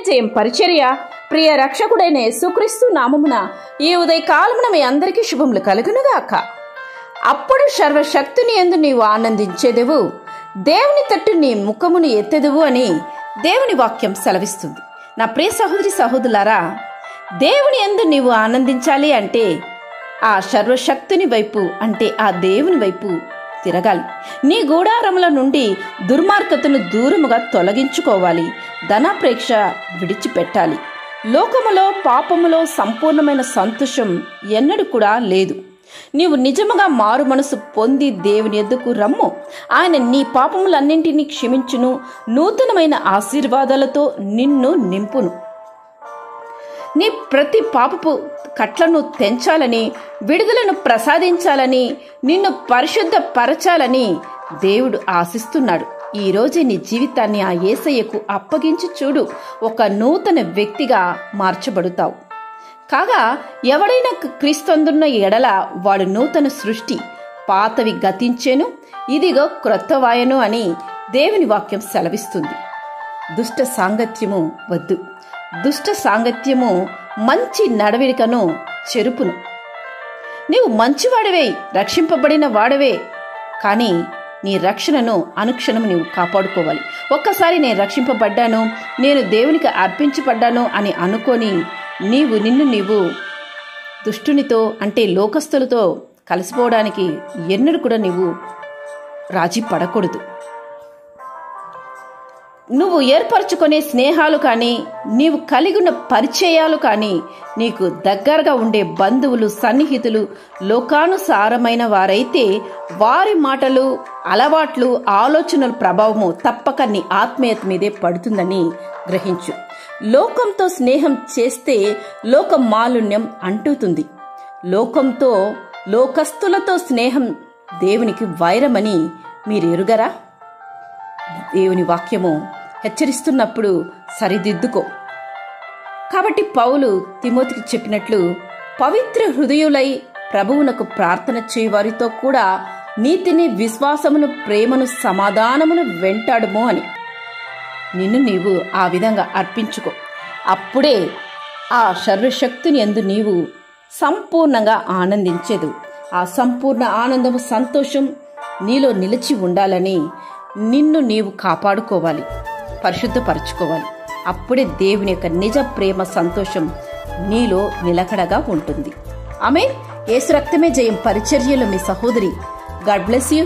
జయం పరిచర్య ప్రియ రక్షకుడైన యేసుక్రీస్తు నామమున ఈ ఉదయకాలమున మీ అందరికీ శుభములు కలుగునుగాక. అప్పుడు సర్వశక్తుని యందు నీవు ఆనందించేదెవు, దేవుని తట్టు నీ ముఖమును ఎత్తెదవు అని దేవుని వాక్యం సెలవిస్తుంది. నా ప్రియ సహోదరి సహోదరులారా, దేవుని యందు నీవు ఆనందించాలి అంటే ఆ సర్వశక్తుని వైపు అంటే ఆ దేవుని వైపు తిరగాలి. నీ గూడారముల నుండి దుర్మార్గతను దూరముగా తొలగించుకోవాలి. ధనాపేక్ష విడిచిపెట్టాలి. లోకములో పాపములో సంపూర్ణమైన సంతోషం ఎన్నడూ కూడా లేదు. నీవు నిజముగా మారు మనసు పొంది దేవుని ఎద్దుకు రమ్ము. ఆయన నీ పాపములన్నింటినీ క్షమించును, నూతనమైన ఆశీర్వాదాలతో నిన్ను నింపును. నీ ప్రతి పాపపు కట్లను తెంచాలని, విడుదలను ప్రసాదించాలని, నిన్ను పరిశుద్ధపరచాలని దేవుడు ఆశిస్తున్నాడు. ఈ రోజు నీ జీవితాన్ని ఆ యేసయ్యకు అప్పగించి చూడు. ఒక నూతన వ్యక్తిగా మార్చబడుతావు. కాగా ఎవడైనా క్రీస్తునందున్న ఎడల వాడు నూతన సృష్టి, పాతవి గతించెను, ఇదిగో క్రొత్తవాయను అని దేవుని వాక్యం సెలవిస్తుంది. దుష్ట సాంగత్యము వద్దు. దుష్ట సాంగత్యము మంచి నడవడికను చెరుపును. నీవు మంచివాడవే, రక్షింపబడిన వాడవే, కానీ నీ రక్షణను అనుక్షణము నీవు కాపాడుకోవాలి. ఒక్కసారి నేను రక్షింపబడ్డాను, నేను దేవునికి అర్పించబడ్డాను అని అనుకొని నిన్ను నీవు దుష్టునితో అంటే లోకస్తులతో కలిసిపోవడానికి ఎన్నడూ కూడా నీవు రాజీ పడకూడదు. నువ్వు ఏర్పరచుకునే స్నేహాలు కానీ, నీవు కలిగిన పరిచయాలు కానీ, నీకు దగ్గరగా ఉండే బంధువులు, సన్నిహితులు లోకానుసారమైన వారైతే వారి మాటలు, అలవాట్లు, ఆలోచనల ప్రభావము తప్పక నీ ఆత్మీయత మీదే పడుతుందని గ్రహించు. లోకంతో స్నేహం చేస్తే లోక మాలిన్యం అంటుతుంది. లోకస్తులతో స్నేహం దేవునికి వైరమని మీరు ఎరుగరా? దేవుని వాక్యము హెచ్చరిస్తున్నప్పుడు సరిదిద్దుకో. కాబట్టి పౌలు తిమోతికి చెప్పినట్లు, పవిత్ర హృదయులై ప్రభువునకు ప్రార్థన చేయవారితో కూడా నీతిని, విశ్వాసమును, ప్రేమను, సమాధానమును వెంటాడుము అని నిన్ను నీవు ఆ విధంగా అర్పించుకో. అప్పుడే ఆ సర్వశక్తిని యందు నీవు సంపూర్ణంగా ఆనందించేదు. ఆ సంపూర్ణ ఆనందము, సంతోషం నీలో నిలిచి ఉండాలని నిన్ను నీవు కాపాడుకోవాలి, పరిశుద్ధపరచుకోవాలి. అప్పుడే దేవుని యొక్క నిజ ప్రేమ, సంతోషం నీలో నిలకడగా ఉంటుంది. ఆమేన్. యేసు రక్తమే జయం పరిచర్యలో మీ సహోదరి. God bless you.